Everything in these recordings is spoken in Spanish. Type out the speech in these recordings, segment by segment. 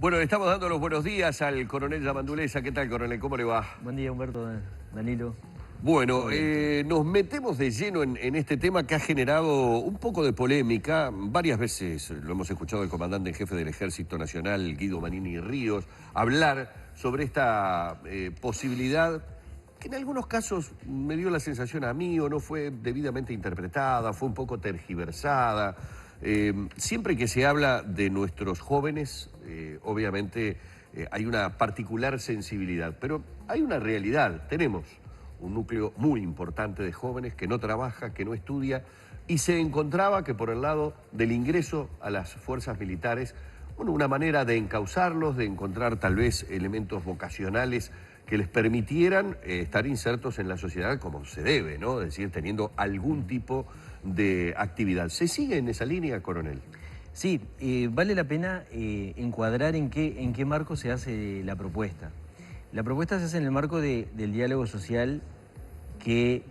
Bueno, le estamos dando los buenos días al coronel Yamandulesa. ¿Qué tal, coronel? ¿Cómo le va? Buen día, Humberto, Danilo. Bueno, Todo bien. nos metemos de lleno en este tema que ha generado un poco de polémica. Varias veces lo hemos escuchado al comandante en jefe del Ejército Nacional, Guido Manini Ríos, hablar sobre esta posibilidad que en algunos casos me dio la sensación a mí o no fue debidamente interpretada, fue un poco tergiversada. Siempre que se habla de nuestros jóvenes, obviamente hay una particular sensibilidad, pero hay una realidad. Tenemos un núcleo muy importante de jóvenes que no trabaja, que no estudia, y se encontraba que por el lado del ingreso a las fuerzas militares, bueno, una manera de encauzarlos, de encontrar tal vez elementos vocacionales que les permitieran estar insertos en la sociedad como se debe, ¿no? Es decir, teniendo algún tipo de actividad. ¿Se sigue en esa línea, coronel? Sí, vale la pena encuadrar en qué marco se hace la propuesta. La propuesta se hace en el marco del diálogo social que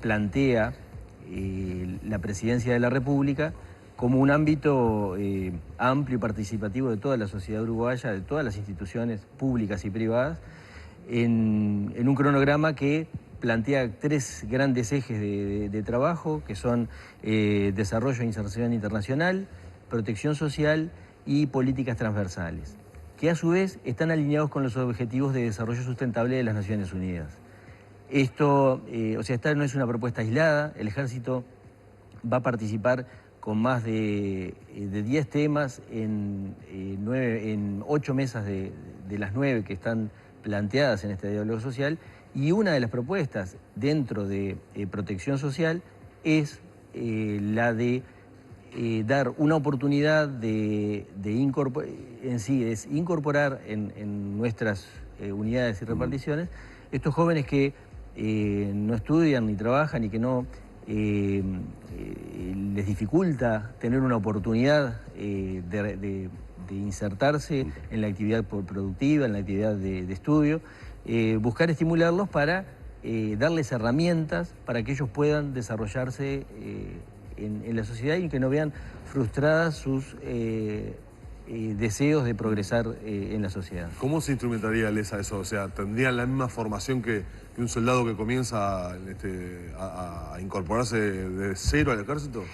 plantea la Presidencia de la República como un ámbito amplio y participativo de toda la sociedad uruguaya, de todas las instituciones públicas y privadas, en un cronograma que plantea tres grandes ejes de trabajo, que son desarrollo e inserción internacional, protección social y políticas transversales, que a su vez están alineados con los objetivos de desarrollo sustentable de las Naciones Unidas. Esto, esta no es una propuesta aislada. El Ejército va a participar con más de 10 temas en 8 mesas de las 9 que están planteadas en este diálogo social, y una de las propuestas dentro de protección social es la de dar una oportunidad de incorporar en nuestras unidades y reparticiones estos jóvenes que no estudian ni trabajan y que no les dificulta tener una oportunidad de insertarse en la actividad productiva, en la actividad de estudio, buscar estimularlos para darles herramientas para que ellos puedan desarrollarse en la sociedad y que no vean frustradas sus deseos de progresar en la sociedad. ¿Cómo se instrumentaría LESA eso? O sea, ¿tendrían la misma formación que un soldado que comienza a incorporarse de cero al ejército?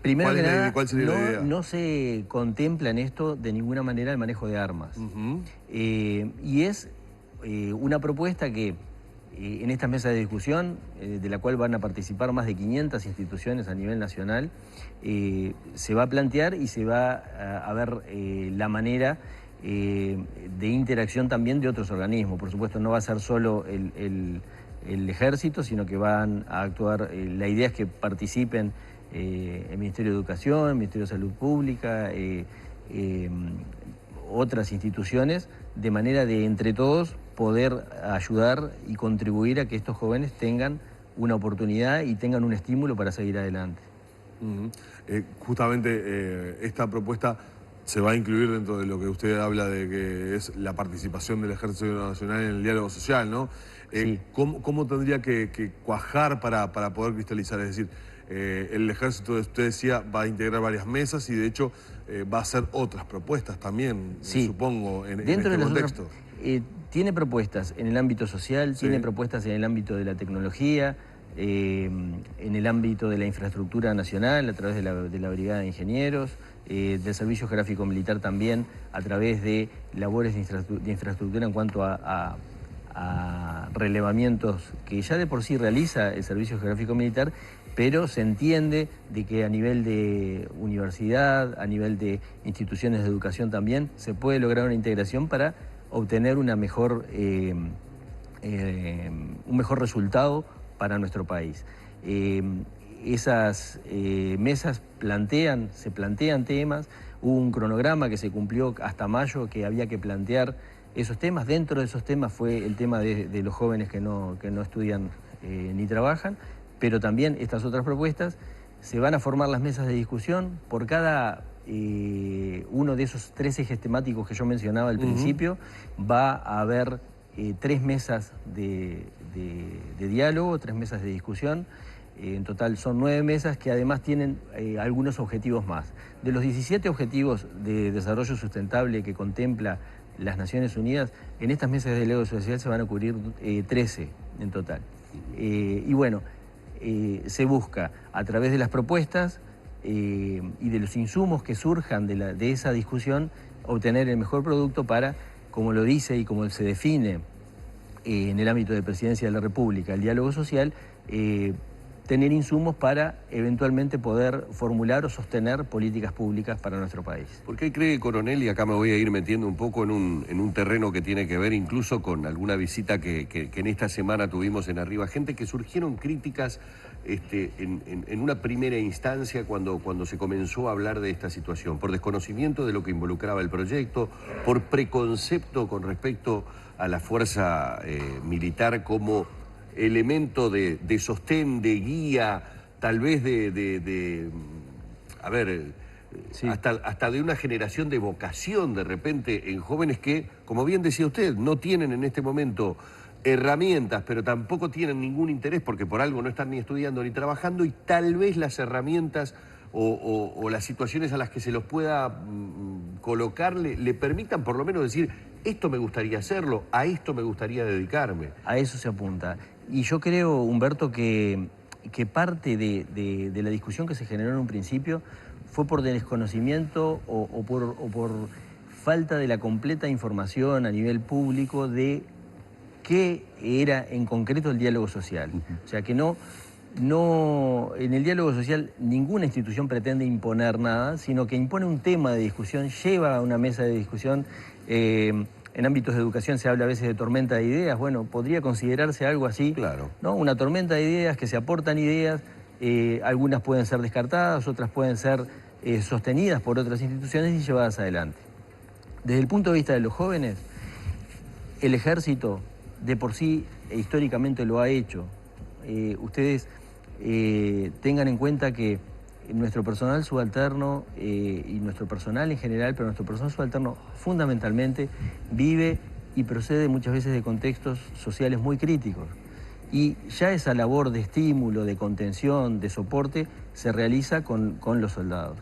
Primero que nada, ¿Cuál sería la idea? no se contempla en esto de ninguna manera el manejo de armas. Y es una propuesta que en esta mesa de discusión, de la cual van a participar más de 500 instituciones a nivel nacional, se va a plantear y se va a ver la manera de interacción también de otros organismos. Por supuesto, no va a ser solo el Ejército, sino que van a actuar, la idea es que participen el Ministerio de Educación, el Ministerio de Salud Pública, otras instituciones, de manera de entre todos poder ayudar y contribuir a que estos jóvenes tengan una oportunidad y tengan un estímulo para seguir adelante. Justamente esta propuesta se va a incluir dentro de lo que usted habla de que es la participación del Ejército Nacional en el diálogo social, ¿no? Sí. ¿Cómo tendría que cuajar para poder cristalizar? Es decir, el Ejército, usted decía, va a integrar varias mesas y de hecho va a hacer otras propuestas también, Sí. supongo, en Dentro este de contexto. Tiene propuestas en el ámbito social, Sí. tiene propuestas en el ámbito de la tecnología, en el ámbito de la infraestructura nacional, a través de la Brigada de Ingenieros, del Servicio Geográfico Militar también, a través de labores de infraestructura en cuanto a relevamientos que ya de por sí realiza el Servicio Geográfico Militar, pero se entiende de que a nivel de universidad, a nivel de instituciones de educación también, se puede lograr una integración para obtener un mejor resultado para nuestro país. Esas mesas se plantean temas, hubo un cronograma que se cumplió hasta mayo que había que plantear esos temas. Dentro de esos temas fue el tema de los jóvenes que no estudian ni trabajan, pero también estas otras propuestas. Se van a formar las mesas de discusión por cada uno de esos tres ejes temáticos que yo mencionaba al principio. Va a haber 3 mesas de diálogo, 3 mesas de discusión. En total son 9 mesas que además tienen algunos objetivos más. De los 17 objetivos de desarrollo sustentable que contempla las Naciones Unidas, en estas mesas de diálogo social se van a cubrir 13 en total. Y bueno, se busca a través de las propuestas y de los insumos que surjan de esa discusión obtener el mejor producto para, como lo dice y como se define en el ámbito de Presidencia de la República, el diálogo social, tener insumos para eventualmente poder formular o sostener políticas públicas para nuestro país. ¿Por qué cree, coronel, y acá me voy a ir metiendo un poco en un terreno que tiene que ver incluso con alguna visita que en esta semana tuvimos en Arriba, gente que surgieron críticas en una primera instancia cuando se comenzó a hablar de esta situación, por desconocimiento de lo que involucraba el proyecto, por preconcepto con respecto a la fuerza militar como elemento de sostén, de guía, tal vez Sí. hasta de una generación de vocación de repente en jóvenes que, como bien decía usted, no tienen en este momento herramientas, pero tampoco tienen ningún interés porque por algo no están ni estudiando ni trabajando, y tal vez las herramientas o las situaciones a las que se los pueda colocar le permitan por lo menos decir, esto me gustaría hacerlo, a esto me gustaría dedicarme. A eso se apunta. Y yo creo, Humberto, que parte de la discusión que se generó en un principio fue por desconocimiento o por falta de la completa información a nivel público de qué era en concreto el diálogo social. O sea, que no en el diálogo social ninguna institución pretende imponer nada, sino que impone un tema de discusión, lleva a una mesa de discusión. En ámbitos de educación se habla a veces de tormenta de ideas. Bueno, podría considerarse algo así, Claro. ¿no? Una tormenta de ideas, que se aportan ideas, algunas pueden ser descartadas, otras pueden ser sostenidas por otras instituciones y llevadas adelante. Desde el punto de vista de los jóvenes, el ejército de por sí históricamente lo ha hecho. Ustedes tengan en cuenta que nuestro personal subalterno y nuestro personal en general, pero nuestro personal subalterno fundamentalmente vive y procede muchas veces de contextos sociales muy críticos. Y ya esa labor de estímulo, de contención, de soporte, se realiza con los soldados.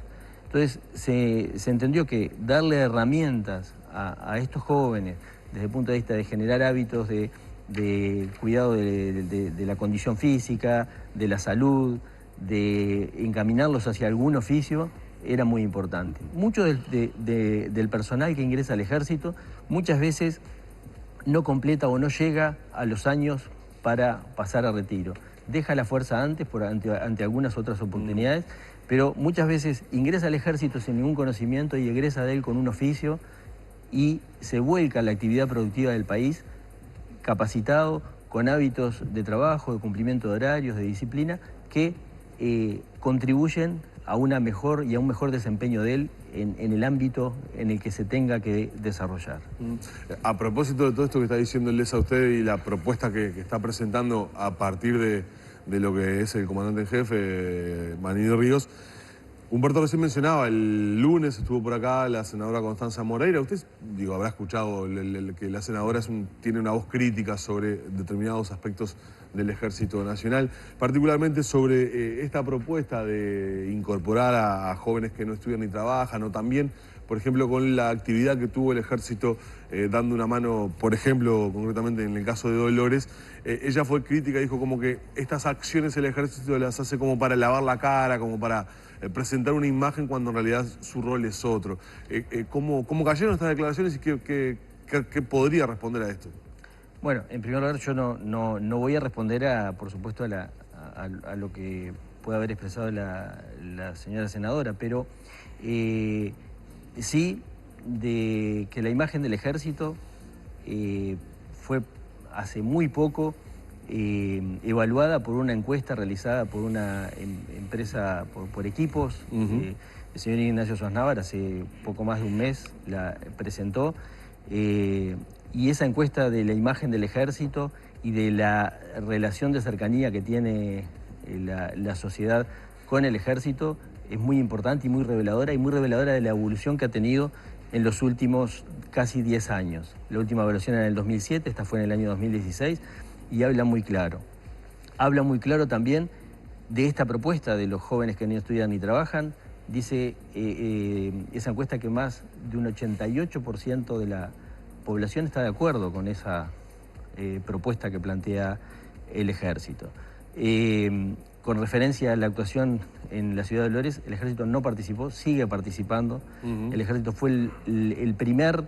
Entonces se entendió que darle herramientas a estos jóvenes desde el punto de vista de generar hábitos de cuidado de la condición física, de la salud, de encaminarlos hacia algún oficio, era muy importante. Mucho del personal que ingresa al ejército muchas veces no completa o no llega a los años para pasar a retiro. Deja la fuerza antes ante algunas otras oportunidades, pero muchas veces ingresa al ejército sin ningún conocimiento y egresa de él con un oficio y se vuelca a la actividad productiva del país capacitado, con hábitos de trabajo, de cumplimiento de horarios, de disciplina, que contribuyen a una mejor y a un mejor desempeño de él en el ámbito en el que se tenga que desarrollar. A propósito de todo esto que está diciendo Lesa usted y la propuesta que está presentando a partir de lo que es el comandante en jefe, Manini Ríos, Humberto recién mencionaba, el lunes estuvo por acá la senadora Constanza Moreira. Usted, habrá escuchado que la senadora tiene una voz crítica sobre determinados aspectos del Ejército Nacional, particularmente sobre esta propuesta de incorporar a jóvenes que no estudian ni trabajan, o también, por ejemplo, con la actividad que tuvo el Ejército dando una mano, por ejemplo, concretamente en el caso de Dolores. Ella fue crítica, dijo como que estas acciones el Ejército las hace como para lavar la cara, como para presentar una imagen cuando en realidad su rol es otro. ¿Cómo cayeron estas declaraciones y qué podría responder a esto? Bueno, en primer lugar yo no voy a responder por supuesto a lo que puede haber expresado la señora senadora, pero sí de que la imagen del Ejército fue hace muy poco evaluada por una encuesta realizada por una empresa, por equipos. El señor Ignacio Sosnávar hace poco más de un mes la presentó, y esa encuesta de la imagen del Ejército y de la relación de cercanía que tiene la sociedad con el Ejército es muy importante y muy reveladora de la evolución que ha tenido en los últimos casi 10 años. La última evaluación era en el 2007, esta fue en el año 2016, y habla muy claro. Habla muy claro también de esta propuesta de los jóvenes que ni estudian ni trabajan, dice esa encuesta que más de un 88% de la población está de acuerdo con esa propuesta que plantea el Ejército. Con referencia a la actuación en la ciudad de Dolores, el Ejército no participó, sigue participando. El Ejército fue el primer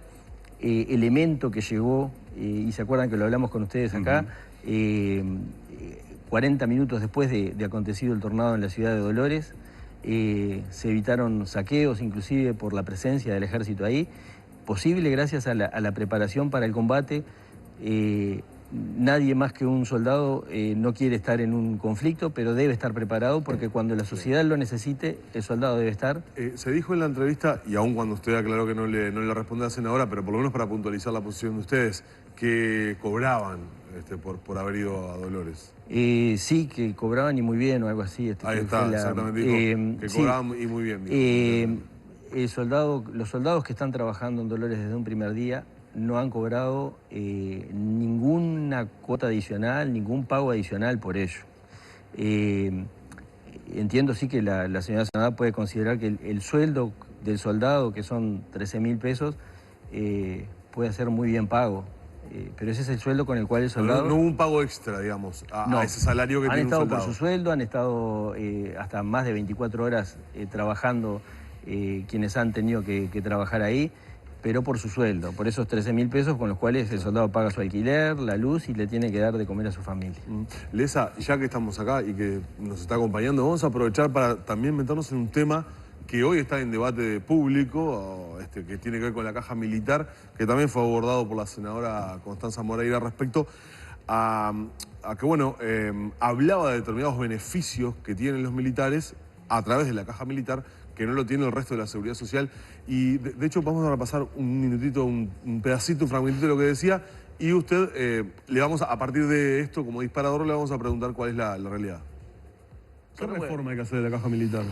elemento que llegó, y se acuerdan que lo hablamos con ustedes acá, 40 minutos después de acontecido el tornado en la ciudad de Dolores. Se evitaron saqueos, inclusive por la presencia del Ejército ahí, posible gracias a la preparación para el combate. Nadie más que un soldado no quiere estar en un conflicto, pero debe estar preparado porque cuando la sociedad lo necesite, el soldado debe estar. Se dijo en la entrevista, y aun cuando usted aclaró que no le responde a la senadora, pero por lo menos para puntualizar la posición de ustedes, que cobraban por haber ido a Dolores. Sí, que cobraban y muy bien o algo así. Ahí está, exactamente, dijo que cobraban y muy bien. Los soldados que están trabajando en Dolores desde un primer día no han cobrado ninguna cuota adicional, ningún pago adicional por ello. Entiendo sí que la señora senadora puede considerar que el sueldo del soldado, que son 13.000 pesos, puede ser muy bien pago. Pero ese es el sueldo con el cual el soldado... No hubo un pago extra, digamos, a ese salario que tiene un soldado. Han estado por su sueldo, han estado hasta más de 24 horas trabajando quienes han tenido que trabajar ahí, pero por su sueldo, por esos 13.000 pesos con los cuales el soldado paga su alquiler, la luz y le tiene que dar de comer a su familia. Lesa, ya que estamos acá y que nos está acompañando, vamos a aprovechar para también meternos en un tema que hoy está en debate público, que tiene que ver con la caja militar, que también fue abordado por la senadora Constanza Moreira respecto a que, bueno, hablaba de determinados beneficios que tienen los militares a través de la caja militar, que no lo tiene el resto de la seguridad social. Y de hecho vamos a repasar un minutito, un pedacito, un fragmentito de lo que decía, y usted le vamos a partir de esto, como disparador, le vamos a preguntar cuál es la realidad. ¿Qué reforma hay que hacer de la caja militar,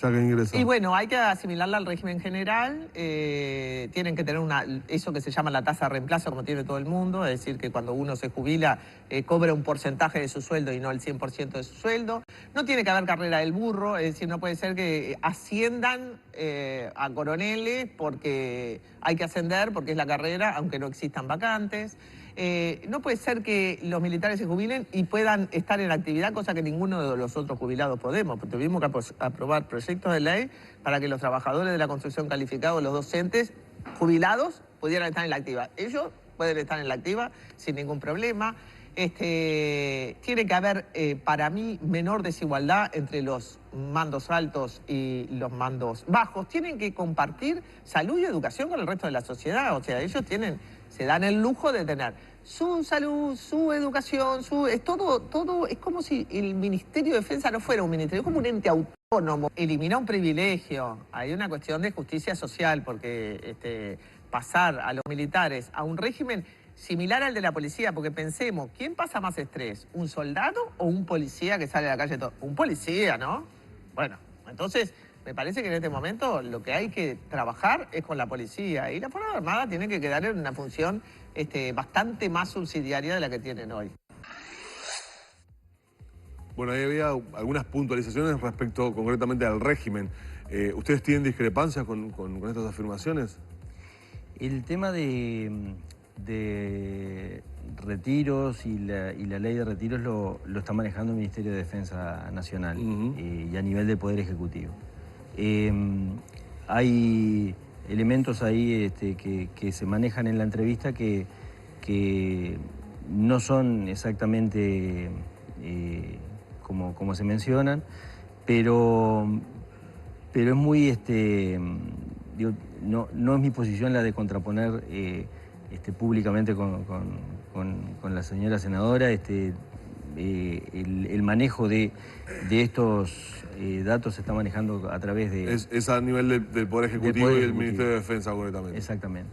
ya que ingresa? Y bueno, hay que asimilarla al régimen general. Tienen que tener eso que se llama la tasa de reemplazo, como tiene todo el mundo, es decir, que cuando uno se jubila, cobra un porcentaje de su sueldo y no el 100% de su sueldo. No tiene que haber carrera del burro, es decir, no puede ser que asciendan a coroneles porque hay que ascender, porque es la carrera, aunque no existan vacantes. No puede ser que los militares se jubilen y puedan estar en actividad, cosa que ninguno de los otros jubilados podemos. Tuvimos que aprobar proyectos de ley para que los trabajadores de la construcción calificados, los docentes jubilados, pudieran estar en la activa. Ellos pueden estar en la activa sin ningún problema. Tiene que haber, para mí, menor desigualdad entre los mandos altos y los mandos bajos. Tienen que compartir salud y educación con el resto de la sociedad. O sea, ellos se dan el lujo de tener su salud, su educación, todo es como si el Ministerio de Defensa no fuera un ministerio, es como un ente autónomo. Elimina un privilegio. Hay una cuestión de justicia social, porque pasar a los militares a un régimen similar al de la policía, porque pensemos, ¿quién pasa más estrés? ¿Un soldado o un policía que sale a la calle todo? Un policía, ¿no? Bueno, entonces me parece que en este momento lo que hay que trabajar es con la policía, y la Fuerza Armada tiene que quedar en una función bastante más subsidiaria de la que tienen hoy. Bueno, ahí había algunas puntualizaciones respecto concretamente al régimen. ¿Ustedes tienen discrepancias con estas afirmaciones? El tema de retiros y la ley de retiros lo está manejando el Ministerio de Defensa Nacional y a nivel del Poder Ejecutivo. Hay elementos ahí que se manejan en la entrevista que no son exactamente como se mencionan, pero es muy... no es mi posición la de contraponer públicamente con la señora senadora el manejo de estos datos se está manejando a través de... Es a nivel del Poder Ejecutivo y el Ministerio de Defensa, concretamente. Exactamente.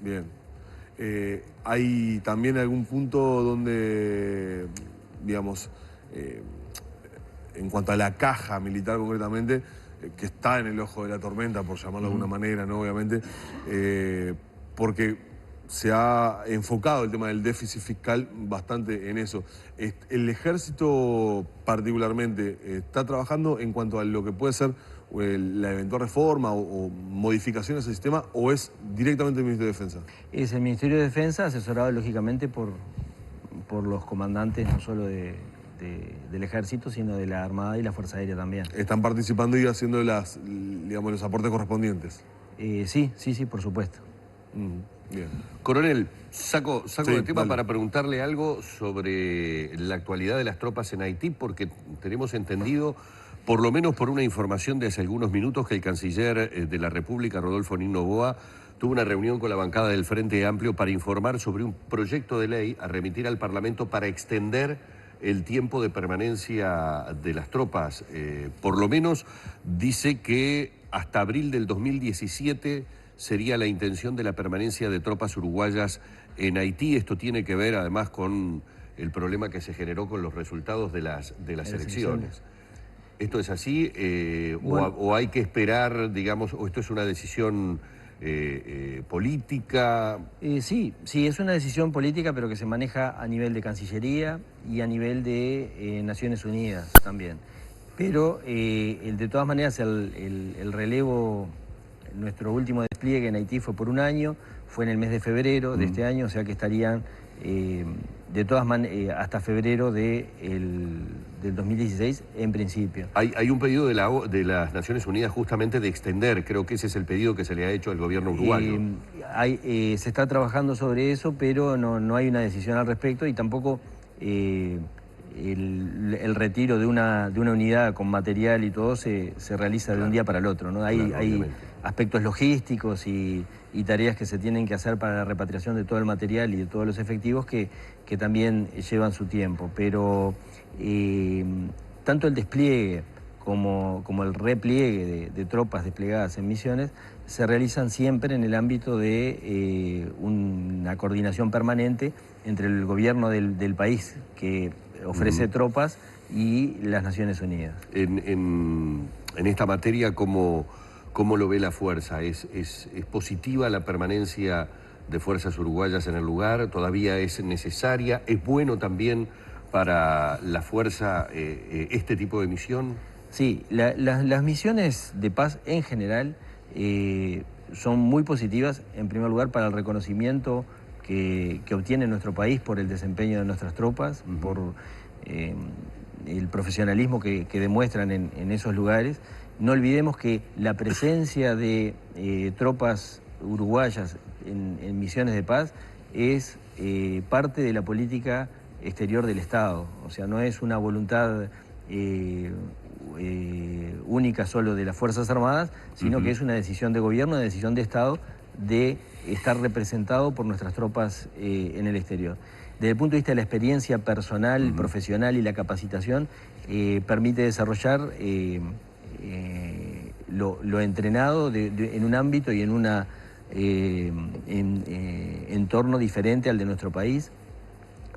Bien. ¿Hay también algún punto donde, digamos, en cuanto a la caja militar concretamente, que está en el ojo de la tormenta, por llamarlo de alguna manera, ¿no? Obviamente, porque se ha enfocado el tema del déficit fiscal bastante en eso. ¿El ejército particularmente está trabajando en cuanto a lo que puede ser la eventual reforma o modificaciones al sistema, o es directamente el Ministerio de Defensa? Es el Ministerio de Defensa, asesorado lógicamente por los comandantes no solo del Ejército, sino de la Armada y la Fuerza Aérea también. ¿Están participando y haciendo los aportes correspondientes? Sí, por supuesto. Bien. Coronel, saco de tema dale. para preguntarle algo sobre la actualidad de las tropas en Haití, porque tenemos entendido, por lo menos por una información de hace algunos minutos, que el canciller de la República, Rodolfo Nino Noboa, tuvo una reunión con la bancada del Frente Amplio para informar sobre un proyecto de ley a remitir al Parlamento para extender el tiempo de permanencia de las tropas. Por lo menos dice que hasta abril del 2017 sería la intención de la permanencia de tropas uruguayas en Haití. Esto tiene que ver además con el problema que se generó con los resultados de las elecciones. ¿Esto es así? Bueno. ¿O hay que esperar, digamos, o esto es una decisión política? Sí, es una decisión política, pero que se maneja a nivel de Cancillería y a nivel de Naciones Unidas también. Pero de todas maneras el relevo, nuestro último despliegue en Haití fue por un año, fue en el mes de febrero de este año, o sea que estarían de todas maneras hasta febrero del 2016 en principio. Hay un pedido de las Naciones Unidas justamente de extender, creo que ese es el pedido que se le ha hecho al gobierno uruguayo. Se está trabajando sobre eso, pero no hay una decisión al respecto y tampoco el retiro de una unidad con material y todo se realiza de un día para el otro, ¿no? Hay aspectos logísticos y tareas que se tienen que hacer para la repatriación de todo el material y de todos los efectivos que también llevan su tiempo, pero tanto el despliegue como el repliegue de tropas desplegadas en misiones se realizan siempre en el ámbito de una coordinación permanente entre el gobierno del país que ofrece tropas y las Naciones Unidas. En esta materia, ¿cómo lo ve la fuerza? ¿Es positiva la permanencia de fuerzas uruguayas en el lugar? ¿Todavía es necesaria? ¿Es bueno también para la fuerza este tipo de misión? Sí, las misiones de paz en general son muy positivas, en primer lugar, para el reconocimiento que obtiene nuestro país por el desempeño de nuestras tropas, por el profesionalismo que demuestran en esos lugares. No olvidemos que la presencia de tropas uruguayas en misiones de paz es parte de la política exterior del Estado, o sea, no es una voluntad única solo de las Fuerzas Armadas, sino que es una decisión de gobierno, una decisión de Estado de estar representado por nuestras tropas en el exterior. Desde el punto de vista de la experiencia personal, profesional y la capacitación, permite desarrollar lo entrenado en un ámbito y en un entorno diferente al de nuestro país,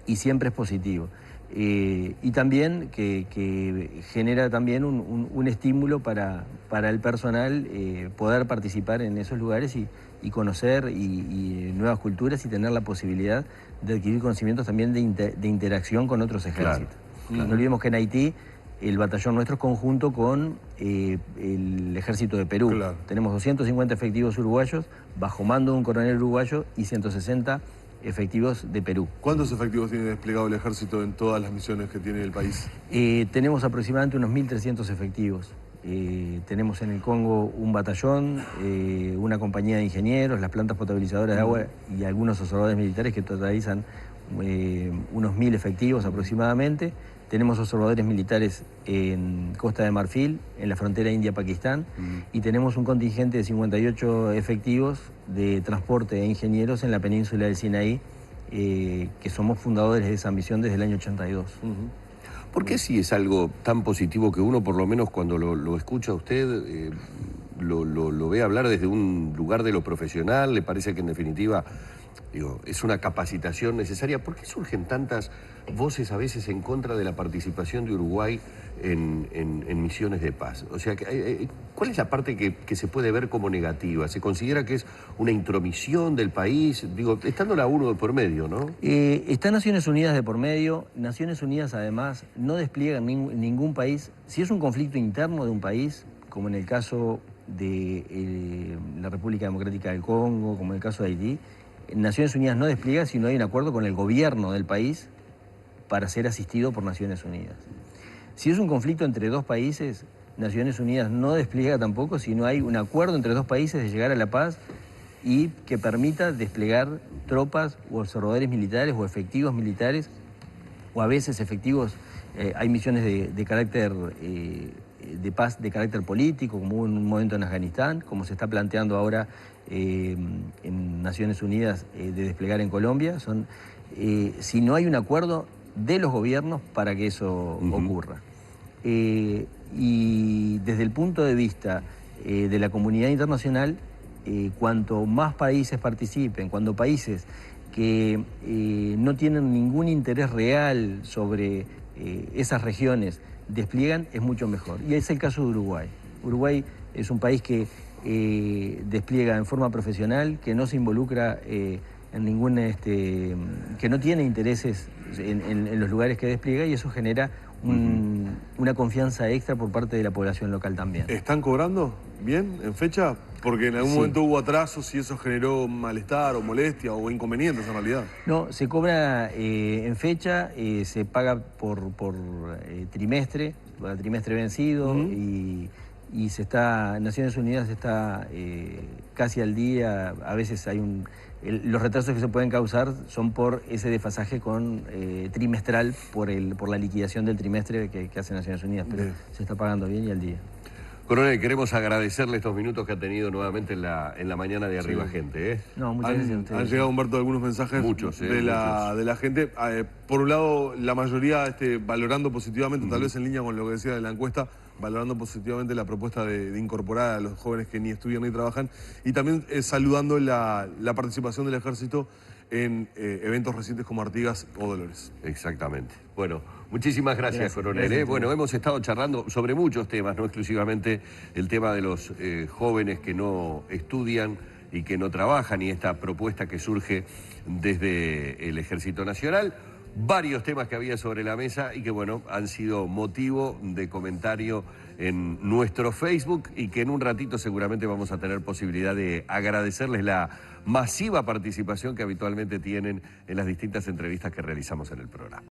y siempre es positivo. Y también que genera también un estímulo para el personal poder participar en esos lugares y conocer y nuevas culturas y tener la posibilidad de adquirir conocimientos también de interacción con otros ejércitos. No olvidemos que en Haití el batallón nuestro es conjunto con el ejército de Perú. Claro. Tenemos 250 efectivos uruguayos bajo mando de un coronel uruguayo y 160 efectivos de Perú. ¿Cuántos efectivos tiene desplegado el ejército en todas las misiones que tiene el país? Tenemos aproximadamente unos 1.300 efectivos. Tenemos en el Congo un batallón, una compañía de ingenieros, las plantas potabilizadoras de agua y algunos observadores militares que totalizan unos 1.000 efectivos aproximadamente. Tenemos observadores militares en Costa de Marfil, en la frontera India-Pakistán, y tenemos un contingente de 58 efectivos de transporte e ingenieros en la península del Sinaí, que somos fundadores de esa misión desde el año 82. ¿Por qué si es algo tan positivo que uno, por lo menos cuando lo escucha a usted, lo ve hablar desde un lugar de lo profesional? ¿Le parece que en definitiva, digo, es una capacitación necesaria? ¿Por qué surgen tantas voces a veces en contra de la participación de Uruguay en misiones de paz? O sea, ¿cuál es la parte que se puede ver como negativa? ¿Se considera que es una intromisión del país? Digo, estando la UNO de por medio, ¿no? Está Naciones Unidas de por medio. Naciones Unidas, además, no despliega en ningún país. Si es un conflicto interno de un país, como en el caso de la República Democrática del Congo, como en el caso de Haití, Naciones Unidas no despliega si no hay un acuerdo con el gobierno del país para ser asistido por Naciones Unidas. Si es un conflicto entre dos países, Naciones Unidas no despliega tampoco si no hay un acuerdo entre dos países de llegar a la paz y que permita desplegar tropas o observadores militares o efectivos militares, o a veces efectivos. Hay misiones de carácter de paz, de carácter político, como hubo en un momento en Afganistán, como se está planteando ahora en Naciones Unidas de desplegar en Colombia. Si no hay un acuerdo de los gobiernos para que eso ocurra. Y desde el punto de vista de la comunidad internacional, cuanto más países participen, cuando países que no tienen ningún interés real sobre esas regiones despliegan, es mucho mejor. Y es el caso de Uruguay. Uruguay es un país que despliega en forma profesional, que no se involucra en ningún, que no tiene intereses en los lugares que despliega, y eso genera una confianza extra por parte de la población local también. ¿Están cobrando bien en fecha? Porque en algún momento hubo atrasos y eso generó malestar o molestia o inconvenientes en realidad. No, se cobra en fecha, se paga por trimestre, por trimestre vencido, y Naciones Unidas está casi al día. A veces hay los retrasos que se pueden causar son por ese desfasaje trimestral, por la liquidación del trimestre que hace Naciones Unidas, pero se está pagando bien y al día. Coronel, queremos agradecerle estos minutos que ha tenido nuevamente en la mañana de Arriba Gente. No, muchas gracias a ustedes. Han llegado, Humberto, algunos mensajes de la gente. Por un lado, la mayoría valorando positivamente, tal vez en línea con lo que decía de la encuesta, valorando positivamente la propuesta de incorporar a los jóvenes que ni estudian ni trabajan, y también saludando la participación del Ejército en eventos recientes como Artigas o Dolores. Exactamente. Bueno, muchísimas gracias, Coronel. Bueno, hemos estado charlando sobre muchos temas, no exclusivamente el tema de los jóvenes que no estudian y que no trabajan, y esta propuesta que surge desde el Ejército Nacional. Varios temas que había sobre la mesa y que, bueno, han sido motivo de comentario en nuestro Facebook, y que en un ratito seguramente vamos a tener posibilidad de agradecerles la masiva participación que habitualmente tienen en las distintas entrevistas que realizamos en el programa.